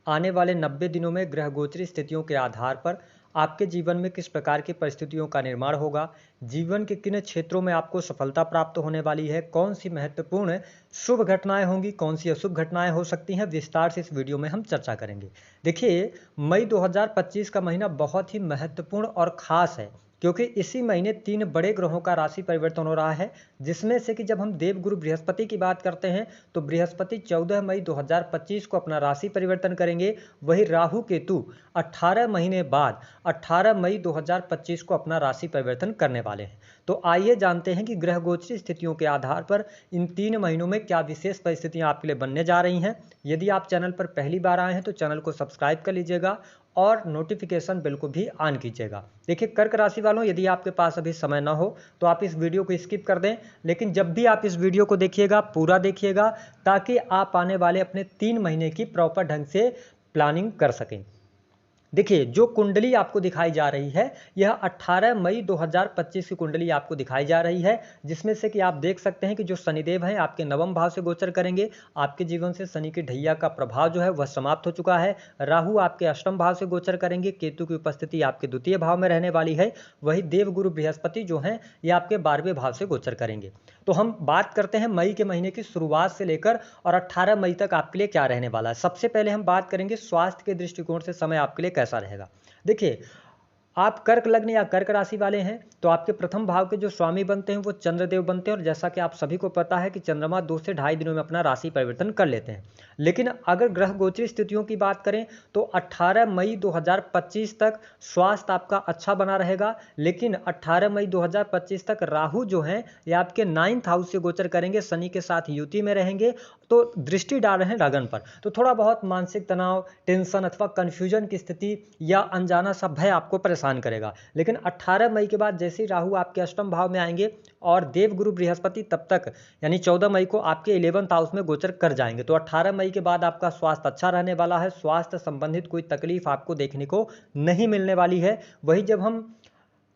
आने वाले 90 दिनों में ग्रह गोचरी स्थितियों के आधार पर आपके जीवन में किस प्रकार की परिस्थितियों का निर्माण होगा, जीवन के किन क्षेत्रों में आपको सफलता प्राप्त होने वाली है, कौन सी महत्वपूर्ण शुभ घटनाएं होंगी, कौन सी अशुभ घटनाएं हो सकती हैं, विस्तार से इस वीडियो में हम चर्चा करेंगे। देखिए, मई 2025 का महीना बहुत ही महत्वपूर्ण और खास है, क्योंकि इसी महीने 3 बड़े ग्रहों का राशि परिवर्तन हो रहा है, जिसमें से कि जब हम देवगुरु बृहस्पति की बात करते हैं तो बृहस्पति 14 मई 2025 को अपना राशि परिवर्तन करेंगे। वही राहु केतु 18 महीने बाद 18 मई 2025 को अपना राशि परिवर्तन करने वाले हैं। तो आइए जानते हैं कि ग्रह गोचरी स्थितियों के आधार पर इन 3 महीनों में क्या विशेष परिस्थितियां आपके लिए बनने जा रही हैं। यदि आप चैनल पर पहली बार आए हैं तो चैनल को सब्सक्राइब कर लीजिएगा और नोटिफिकेशन बेल को भी ऑन कीजिएगा। देखिए, कर्क राशि वालों, यदि आपके पास अभी समय ना हो तो आप इस वीडियो को स्किप कर दें, लेकिन जब भी आप इस वीडियो को देखिएगा पूरा देखिएगा, ताकि आप आने वाले अपने 3 महीने की प्रॉपर ढंग से प्लानिंग कर सकें। देखिए, जो कुंडली आपको दिखाई जा रही है यह 18 मई 2025 की कुंडली आपको दिखाई जा रही है, जिसमें से कि आप देख सकते हैं कि जो शनिदेव हैं आपके नवम भाव से गोचर करेंगे। आपके जीवन से शनि की ढैया का प्रभाव जो है वह समाप्त हो चुका है। राहु आपके अष्टम भाव से गोचर करेंगे, केतु की उपस्थिति आपके द्वितीय भाव में रहने वाली है। वही देवगुरु बृहस्पति जो हैं ये आपके 12वें भाव से गोचर करेंगे। तो हम बात करते हैं मई के महीने की शुरुआत से लेकर और 18 मई तक आपके लिए क्या रहने वाला है। सबसे पहले हम बात करेंगे स्वास्थ्य के दृष्टिकोण से समय आपके लिए कैसा रहेगा। देखिए, आप कर्क लग्न या कर्क राशि वाले हैं तो आपके प्रथम भाव के जो स्वामी बनते हैं वो चंद्रदेव बनते हैं, और जैसा कि आप सभी को पता है कि चंद्रमा 2 से ढाई दिनों में अपना राशि परिवर्तन कर लेते हैं। लेकिन अगर ग्रह गोचरी स्थितियों की बात करें तो 18 मई 2025 तक स्वास्थ्य आपका अच्छा बना रहेगा, लेकिन 18 मई 2025 तक राहु जो हैं ये आपके 9th हाउस से गोचर करेंगे, शनि के साथ युति में रहेंगे, तो दृष्टि डाल रहे हैं लगन पर। तो थोड़ा बहुत मानसिक तनाव, टेंशन अथवा कन्फ्यूजन की स्थिति या अनजाना सा भय आपको परेशान करेगा। लेकिन 18 मई के बाद जैसे ही राहु आपके अष्टम भाव में आएंगे और देवगुरु बृहस्पति तब तक यानी 14 मई को आपके 11th हाउस में गोचर कर जाएंगे, तो 18 मई के बाद आपका स्वास्थ्य अच्छा रहने वाला है। स्वास्थ्य संबंधित कोई तकलीफ आपको देखने को नहीं मिलने वाली है। वही जब हम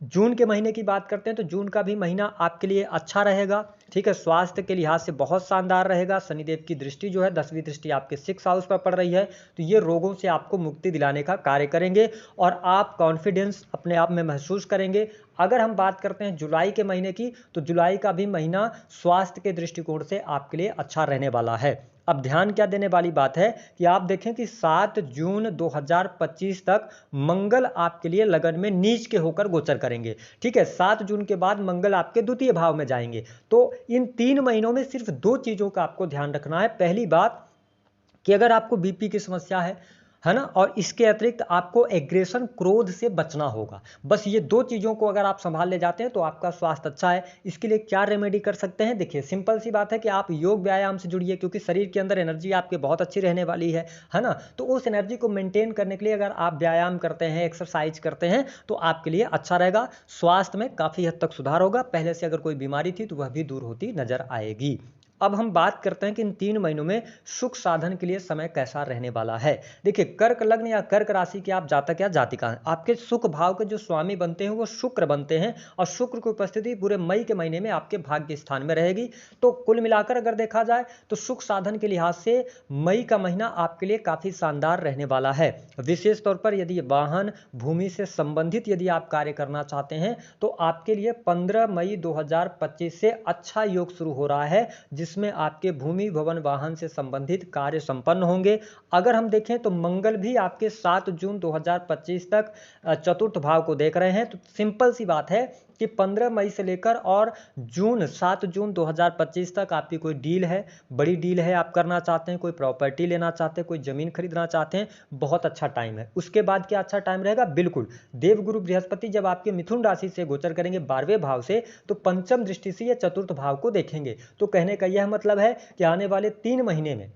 जून के महीने की बात करते हैं तो जून का भी महीना आपके लिए अच्छा रहेगा। ठीक है, स्वास्थ्य के लिहाज से बहुत शानदार रहेगा। शनिदेव की दृष्टि जो है 10वीं दृष्टि आपके 6th हाउस पर पड़ रही है, तो ये रोगों से आपको मुक्ति दिलाने का कार्य करेंगे और आप कॉन्फिडेंस अपने आप में महसूस करेंगे। अगर हम बात करते हैं जुलाई के महीने की तो जुलाई का भी महीना स्वास्थ्य के दृष्टिकोण से आपके लिए अच्छा रहने वाला है। अब ध्यान क्या देने वाली बात है कि आप देखें कि 7 जून 2025 तक मंगल आपके लिए लगन में नीच के होकर गोचर करेंगे। ठीक है, 7 जून के बाद मंगल आपके द्वितीय भाव में जाएंगे। तो इन 3 महीनों में सिर्फ 2 चीजों का आपको ध्यान रखना है। पहली बात कि अगर आपको बीपी की समस्या है ना, और इसके अतिरिक्त आपको एग्रेशन, क्रोध से बचना होगा। बस ये 2 चीज़ों को अगर आप संभाल ले जाते हैं तो आपका स्वास्थ्य अच्छा है। इसके लिए क्या रेमेडी कर सकते हैं? देखिए, सिंपल सी बात है कि आप योग व्यायाम से जुड़िए, क्योंकि शरीर के अंदर एनर्जी आपके बहुत अच्छी रहने वाली है ना। तो उस एनर्जी को मेंटेन करने के लिए अगर आप व्यायाम करते हैं, एक्सरसाइज करते हैं तो आपके लिए अच्छा रहेगा। स्वास्थ्य में काफ़ी हद तक सुधार होगा। पहले से अगर कोई बीमारी थी तो वह भी दूर होती नजर आएगी। अब हम बात करते हैं कि इन 3 महीनों में सुख साधन के लिए समय कैसा रहने वाला है। देखिए, कर्क लग्न या कर्क राशि के आप जातक या जातिका हैं, आपके सुख भाव के जो स्वामी बनते हैं वो शुक्र बनते हैं, और शुक्र की उपस्थिति पूरे मई के महीने में आपके भाग्य स्थान में रहेगी। तो कुल मिलाकर अगर देखा जाए तो सुख साधन के लिहाज से मई का महीना आपके लिए काफी शानदार रहने वाला है। विशेष तौर पर यदि वाहन, भूमि से संबंधित यदि आप कार्य करना चाहते हैं तो आपके लिए 15 मई 2025 से अच्छा योग शुरू हो रहा है, जिसमें आपके भूमि, भवन, वाहन से संबंधित कार्य संपन्न होंगे। अगर हम देखें तो मंगल भी आपके 7 जून 2025 तक चतुर्थ भाव को देख रहे हैं। तो सिंपल सी बात है कि 15 मई से लेकर और 7 जून 2025 तक आपकी कोई डील है, बड़ी डील है, आप करना चाहते हैं, कोई प्रॉपर्टी लेना चाहते हैं, कोई जमीन खरीदना चाहते हैं, बहुत अच्छा टाइम है। उसके बाद क्या अच्छा टाइम रहेगा? बिल्कुल, देवगुरु बृहस्पति जब आपके मिथुन राशि से गोचर करेंगे 12वें भाव से, तो पंचम दृष्टि से ये चतुर्थ भाव को देखेंगे। तो कहने का यह मतलब है कि आने वाले 3 महीने में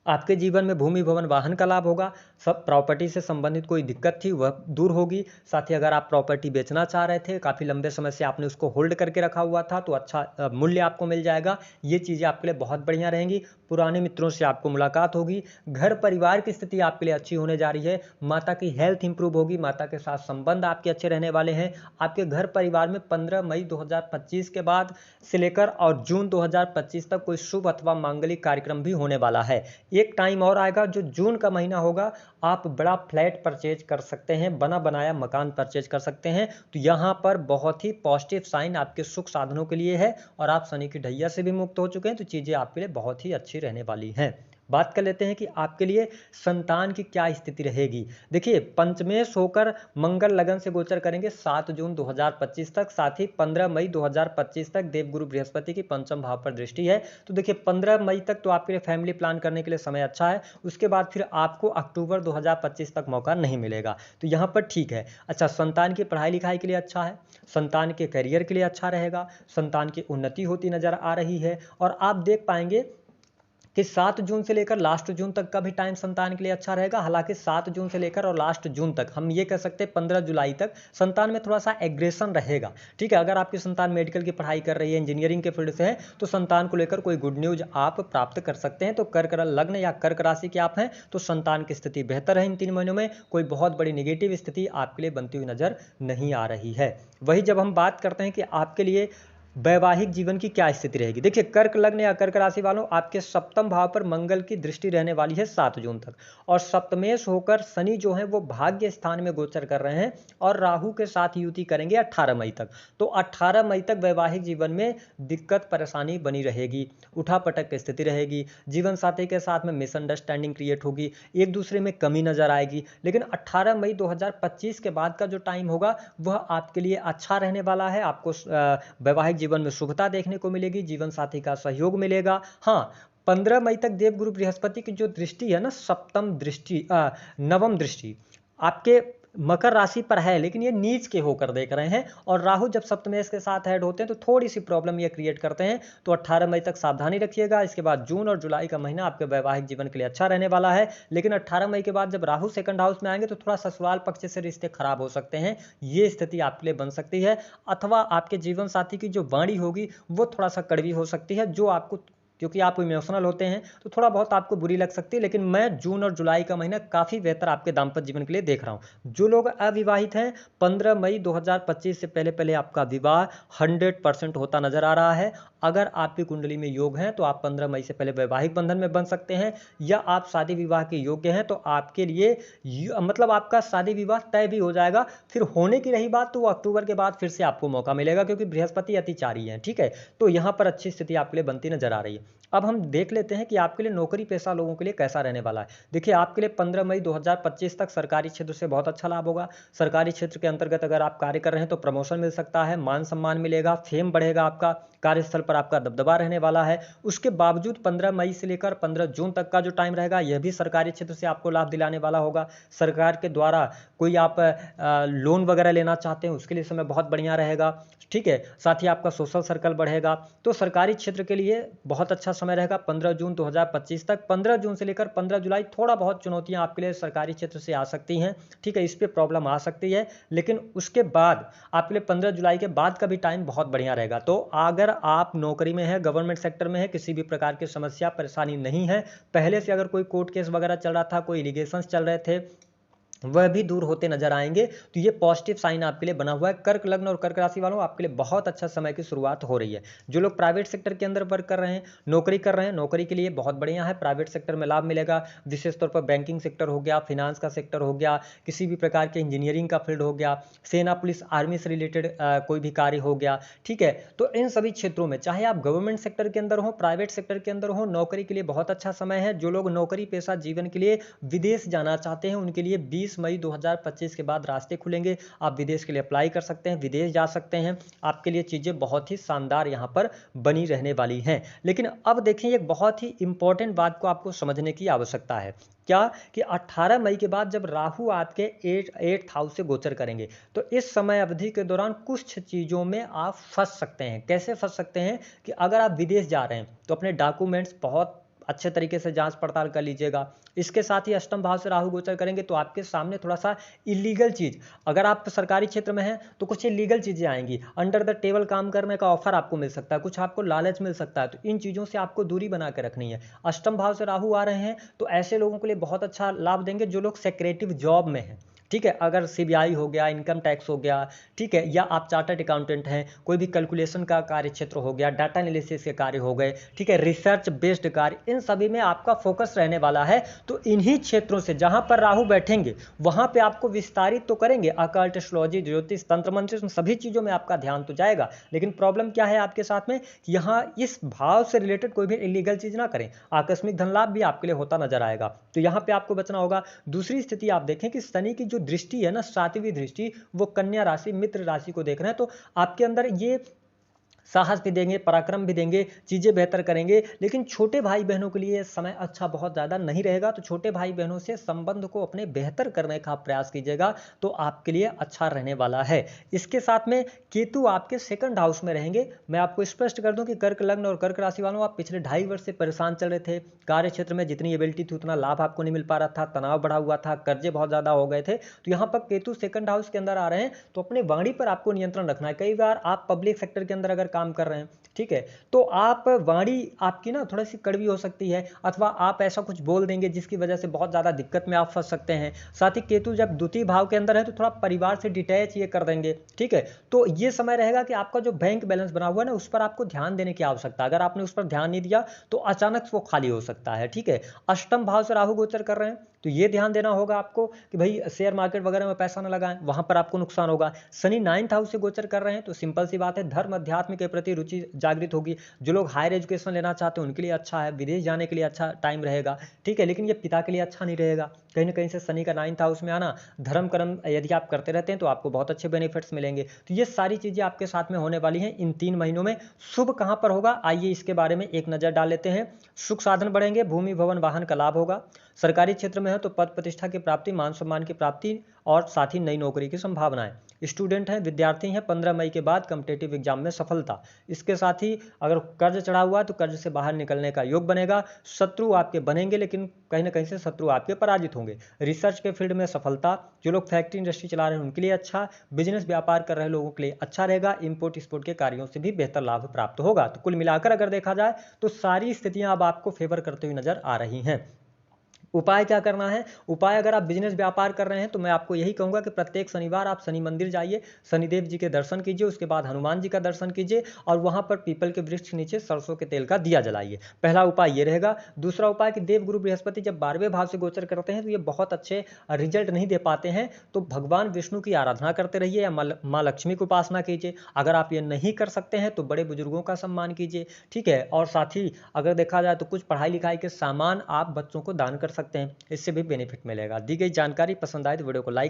आपके जीवन में भूमि, भवन, वाहन का लाभ होगा। सब प्रॉपर्टी से संबंधित कोई दिक्कत थी वह दूर होगी। साथ ही अगर आप प्रॉपर्टी बेचना चाह रहे थे, काफ़ी लंबे समय से आपने उसको होल्ड करके रखा हुआ था, तो अच्छा मूल्य आपको मिल जाएगा। ये चीज़ें आपके लिए बहुत बढ़िया रहेंगी। पुराने मित्रों से आपको मुलाकात होगी। घर परिवार की स्थिति आपके लिए अच्छी होने जा रही है। माता की हेल्थ इंप्रूव होगी, माता के साथ संबंध आपके अच्छे रहने वाले हैं। आपके घर परिवार में 15 मई 2025 के बाद से लेकर और जून 2025 तक कोई शुभ अथवा मांगलिक कार्यक्रम भी होने वाला है। एक टाइम और आएगा जो जून का महीना होगा, आप बड़ा फ्लैट परचेज कर सकते हैं, बना बनाया मकान परचेज कर सकते हैं। तो यहाँ पर बहुत ही पॉजिटिव साइन आपके सुख साधनों के लिए है और आप शनि की ढैया से भी मुक्त हो चुके हैं, तो चीज़ें आपके लिए बहुत ही अच्छी रहने वाली हैं। बात कर लेते हैं कि आपके लिए संतान की क्या स्थिति रहेगी। देखिए, पंचमेश होकर मंगल लगन से गोचर करेंगे 7 जून 2025 तक, साथ ही 15 मई 2025 तक देवगुरु बृहस्पति की पंचम भाव पर दृष्टि है। तो देखिए 15 मई तक तो आपके लिए फैमिली प्लान करने के लिए समय अच्छा है, उसके बाद फिर आपको अक्टूबर 2025 तक मौका नहीं मिलेगा, तो यहाँ पर ठीक है। अच्छा, संतान की पढ़ाई लिखाई के लिए अच्छा है, संतान के करियर के लिए अच्छा रहेगा, संतान की उन्नति होती नजर आ रही है। और आप देख पाएंगे कि 7 जून से लेकर लास्ट जून तक का भी टाइम संतान के लिए अच्छा रहेगा। हालांकि 7 जून से लेकर और लास्ट जून तक, हम ये कह सकते हैं 15 जुलाई तक संतान में थोड़ा सा एग्रेशन रहेगा। ठीक है, अगर आपकी संतान मेडिकल की पढ़ाई कर रही है, इंजीनियरिंग के फील्ड से है, तो संतान को लेकर कोई गुड न्यूज आप प्राप्त कर सकते हैं। तो कर्क लग्न या कर्क राशि के आप हैं तो संतान की स्थिति बेहतर है। इन 3 महीनों में कोई बहुत बड़ी निगेटिव स्थिति आपके लिए बनती हुई नजर नहीं आ रही है। वही जब हम बात करते हैं कि आपके लिए वैवाहिक जीवन की क्या स्थिति रहेगी, देखिए कर्क लग्न या कर्क राशि वालों, आपके सप्तम भाव पर मंगल की दृष्टि रहने वाली है 7 जून तक, और सप्तमेश होकर शनि जो है वो भाग्य स्थान में गोचर कर रहे हैं और राहु के साथ युति करेंगे 18 मई तक। तो 18 मई तक वैवाहिक जीवन में दिक्कत परेशानी बनी रहेगी, उठापटक की स्थिति रहेगी, जीवन साथी के साथ में मिसअंडरस्टैंडिंग क्रिएट होगी, एक दूसरे में कमी नजर आएगी। लेकिन 18 मई 2025 के बाद का जो टाइम होगा वह आपके लिए अच्छा रहने वाला है। आपको वैवाहिक जीवन में शुभता देखने को मिलेगी, जीवन साथी का सहयोग मिलेगा। हाँ, 15 मई तक देवगुरु बृहस्पति की जो दृष्टि है ना, सप्तम दृष्टि, नवम दृष्टि आपके मकर राशि पर है, लेकिन ये नीच के होकर देख रहे हैं। और राहु जब सप्तमेश के साथ ऐड होते हैं तो थोड़ी सी प्रॉब्लम ये क्रिएट करते हैं। तो 18 मई तक सावधानी रखिएगा। इसके बाद जून और जुलाई का महीना आपके वैवाहिक जीवन के लिए अच्छा रहने वाला है। लेकिन 18 मई के बाद जब राहु सेकंड हाउस में आएंगे तो थोड़ा ससुराल पक्ष से रिश्ते खराब हो सकते हैं, ये स्थिति आपके लिए बन सकती है। अथवा आपके जीवन साथी की जो वाणी होगी वो थोड़ा सा कड़वी हो सकती है, जो आपको, क्योंकि आप इमोशनल होते हैं तो थोड़ा बहुत आपको बुरी लग सकती है। लेकिन मैं जून और जुलाई का महीना काफ़ी बेहतर आपके दाम्पत्य जीवन के लिए देख रहा हूं। जो लोग अविवाहित हैं, 15 मई 2025 से पहले पहले आपका विवाह 100% होता नजर आ रहा है। अगर आपकी कुंडली में योग हैं तो आप 15 मई से पहले वैवाहिक बंधन में बन सकते हैं, या आप शादी विवाह के योग्य हैं तो आपके लिए मतलब आपका शादी विवाह तय भी हो जाएगा। फिर होने की रही बात तो वो अक्टूबर के बाद फिर से आपको मौका मिलेगा, क्योंकि बृहस्पति अतिचारी है। ठीक है, तो यहाँ पर अच्छी स्थिति आपके लिए बनती नजर आ रही है। अब हम देख लेते हैं कि आपके लिए नौकरी पेशा लोगों के लिए कैसा रहने वाला है। देखिए, आपके लिए 15 मई 2025 तक सरकारी क्षेत्र से बहुत अच्छा लाभ होगा। सरकारी क्षेत्र के अंतर्गत अगर आप कार्य कर रहे हैं तो प्रमोशन मिल सकता है, मान सम्मान मिलेगा, फेम बढ़ेगा, आपका कार्यस्थल पर आपका दबदबा रहने वाला है। उसके बावजूद 15 मई से लेकर 15 जून तक का जो टाइम रहेगा यह भी सरकारी क्षेत्र से आपको लाभ दिलाने वाला होगा। सरकार के द्वारा कोई आप लोन वगैरह लेना चाहते हैं उसके लिए समय बहुत बढ़िया रहेगा। ठीक है, साथ ही आपका सोशल सर्कल बढ़ेगा। तो सरकारी क्षेत्र के लिए बहुत अच्छा समय रहेगा 15 जून 2025 तक। 15 जून से लेकर 15 जुलाई थोड़ा बहुत चुनौतियां आपके लिए सरकारी क्षेत्र से आ सकती हैं। ठीक है, इस पे प्रॉब्लम आ सकती है, लेकिन उसके बाद आपके लिए 15 जुलाई के बाद का भी टाइम बहुत बढ़िया रहेगा। तो अगर आप नौकरी में है, गवर्नमेंट सेक्टर में है, किसी भी प्रकार की समस्या परेशानी नहीं है, पहले से अगर कोई कोर्ट केस वगैरह चल रहा था, कोई लिटिगेशंस चल रहे थे, वह भी दूर होते नजर आएंगे। तो ये पॉजिटिव साइन आपके लिए बना हुआ है। कर्क लग्न और कर्क राशि वालों, आपके लिए बहुत अच्छा समय की शुरुआत हो रही है। जो लोग प्राइवेट सेक्टर के अंदर वर्क कर रहे हैं, नौकरी कर रहे हैं, नौकरी के लिए बहुत बढ़िया है। प्राइवेट सेक्टर में लाभ मिलेगा, विशेष तौर पर बैंकिंग सेक्टर हो गया, फिनांस का सेक्टर हो गया, किसी भी प्रकार के इंजीनियरिंग का फील्ड हो गया, सेना पुलिस आर्मी से रिलेटेड कोई भी कार्य हो गया। ठीक है, तो इन सभी क्षेत्रों में चाहे आप गवर्नमेंट सेक्टर के अंदर हो, प्राइवेट सेक्टर के अंदर हो, नौकरी के लिए बहुत अच्छा समय है। जो लोग नौकरी पेशा जीवन के लिए विदेश जाना चाहते हैं उनके लिए 20 मई 2025 के बाद रास्ते खुलेंगे। आप विदेश के लिए अप्लाई कर सकते हैं, विदेश जा सकते हैं। आपके लिए चीज़ें बहुत ही शानदार यहाँ पर बनी रहने वाली हैं। लेकिन अब देखें, एक बहुत ही इंपॉर्टेंट बात को आपको समझने की आवश्यकता है। क्या कि 18 मई के बाद जब राहु आपके 8th हाउस से गोचर करेंगे तो इस समय अवधि के दौरान कुछ चीज़ों में आप फंस सकते हैं। कैसे फंस सकते हैं कि अगर आप विदेश जा रहे हैं तो अपने डॉक्यूमेंट्स बहुत अच्छे तरीके से जांच पड़ताल कर लीजिएगा। इसके साथ ही अष्टम भाव से राहु गोचर करेंगे तो आपके सामने थोड़ा सा इलीगल चीज़, अगर आप सरकारी क्षेत्र में हैं तो कुछ इलीगल चीज़ें आएंगी, अंडर द टेबल काम करने का ऑफर आपको मिल सकता है, कुछ आपको लालच मिल सकता है। तो इन चीज़ों से आपको दूरी बना के रखनी है। अष्टम भाव से राहु आ रहे हैं तो ऐसे लोगों के लिए बहुत अच्छा लाभ देंगे जो लोग सेक्रेटिव जॉब में हैं। ठीक है, अगर सीबीआई हो गया, इनकम टैक्स हो गया, ठीक है, या आप चार्टर्ड अकाउंटेंट हैं, कोई भी कैलकुलेशन का कार्य क्षेत्र हो गया, डाटा एनालिसिस के कार्य हो गए, ठीक है, रिसर्च बेस्ड कार्य, इन सभी में आपका फोकस रहने वाला है। तो इन्हीं क्षेत्रों से जहां पर राहु बैठेंगे वहां पे आपको विस्तारित तो करेंगे, अकल्ट, एस्ट्रोलॉजी, ज्योतिष, तंत्र मंत्र, उन सभी चीजों में आपका ध्यान तो जाएगा। लेकिन प्रॉब्लम क्या है आपके साथ में कि यहाँ इस भाव से रिलेटेड कोई भी इलीगल चीज ना करें, आकस्मिक धन लाभ भी आपके लिए होता नजर आएगा, तो यहाँ पे आपको बचना होगा। दूसरी स्थिति आप देखें कि शनि की जो दृष्टि है ना, सातवीं दृष्टि, वो कन्या राशि, मित्र राशि को देख रहे हैं, तो आपके अंदर ये साहस भी देंगे, पराक्रम भी देंगे, चीज़ें बेहतर करेंगे। लेकिन छोटे भाई बहनों के लिए समय अच्छा बहुत ज़्यादा नहीं रहेगा, तो छोटे भाई बहनों से संबंध को अपने बेहतर करने का प्रयास कीजिएगा, तो आपके लिए अच्छा रहने वाला है। इसके साथ में केतु आपके सेकंड हाउस में रहेंगे। मैं आपको स्पष्ट कर दूं कि कर्क लग्न और कर्क राशि वालों, आप पिछले 2.5 वर्ष से परेशान चल रहे थे, कार्य क्षेत्र में जितनी एबिलिटी थी उतना लाभ आपको नहीं मिल पा रहा था, तनाव बढ़ा हुआ था, कर्जे बहुत ज़्यादा हो गए थे। तो यहाँ पर केतु सेकंड हाउस के अंदर आ रहे हैं, तो अपने वाणी पर आपको नियंत्रण रखना है। कई बार आप पब्लिक सेक्टर के अंदर अगर काम कर रहे हैं, ठीक है, तो आप वाणी आपकी ना थोड़ी सी कड़वी हो सकती है, अथवा आप ऐसा कुछ बोल देंगे जिसकी वजह से बहुत ज़्यादा दिक्कत में आप फंस सकते हैं। साथ ही केतु जब द्वितीय भाव के अंदर है तो थोड़ा परिवार से डिटैच ये कर देंगे, ठीक है। तो ये समय रहेगा कि आपका जो बैंक बैलेंस बना हुआ है ना, उस पर आपको ध्यान देने की आवश्यकता है। अगर आपने उस पर ध्यान नहीं दिया तो अचानक वो खाली हो सकता है, ठीक है। अष्टम भाव से राहु गोचर कर रहे हैं, तो ये ध्यान देना होगा आपको कि भाई शेयर मार्केट वगैरह में पैसा ना लगाएं, वहां पर आपको नुकसान होगा। शनि 9th हाउस से गोचर कर रहे हैं, तो सिंपल सी बात है, धर्म अध्यात्म के प्रति रुचि जागृत होगी। जो लोग हायर एजुकेशन लेना चाहते हैं उनके लिए अच्छा है, विदेश जाने के लिए अच्छा टाइम रहेगा, ठीक है। लेकिन ये पिता के लिए अच्छा नहीं रहेगा। कहीं ना कहीं से शनि का 9th हाउस में आना, धर्म कर्म यदि आप करते रहते हैं तो आपको बहुत अच्छे बेनिफिट्स मिलेंगे। तो ये सारी चीजें आपके साथ में होने वाली हैं इन 3 महीनों में। शुभ कहां पर होगा, आइए इसके बारे में एक नजर डाल लेते हैं। सुख साधन बढ़ेंगे, भूमि भवन वाहन का लाभ होगा। सरकारी क्षेत्र में है तो पद प्रतिष्ठा की प्राप्ति, मान सम्मान की प्राप्ति, और साथ ही नई नौकरी की संभावनाएं। स्टूडेंट हैं, विद्यार्थी हैं, 15 मई के बाद कॉम्पिटिटिव एग्जाम में सफलता। इसके साथ ही अगर कर्ज चढ़ा हुआ है तो कर्ज से बाहर निकलने का योग बनेगा। शत्रु आपके बनेंगे, लेकिन कहीं ना कहीं से शत्रु आपके पराजित होंगे। रिसर्च के फील्ड में सफलता, जो लोग फैक्ट्री इंडस्ट्री चला रहे हैं उनके लिए अच्छा, बिजनेस व्यापार कर रहे लोगों के लिए अच्छा रहेगा। इंपोर्ट एक्सपोर्ट के कार्यों से भी बेहतर लाभ प्राप्त होगा। तो कुल मिलाकर अगर देखा जाए तो सारी स्थितियां अब आपको फेवर करते हुए नजर आ रही हैं। उपाय क्या करना है, उपाय अगर आप बिजनेस व्यापार कर रहे हैं तो मैं आपको यही कहूंगा कि प्रत्येक शनिवार आप शनि मंदिर जाइए, शनिदेव जी के दर्शन कीजिए, उसके बाद हनुमान जी का दर्शन कीजिए, और वहां पर पीपल के वृक्ष के नीचे सरसों के तेल का दिया जलाइए। पहला उपाय ये रहेगा। दूसरा उपाय कि देव गुरु बृहस्पति जब 12वें भाव से गोचर करते हैं तो ये बहुत अच्छे रिजल्ट नहीं दे पाते हैं, तो भगवान विष्णु की आराधना करते रहिए या माँ लक्ष्मी की उपासना कीजिए। अगर आप ये नहीं कर सकते हैं तो बड़े बुजुर्गों का सम्मान कीजिए, ठीक है। और साथ ही अगर देखा जाए तो कुछ पढ़ाई लिखाई के सामान आप बच्चों को दान कर सकते हैं, इससे भी बेनिफिट मिलेगा। दी गई जानकारी पसंद आए तो वीडियो को लाइक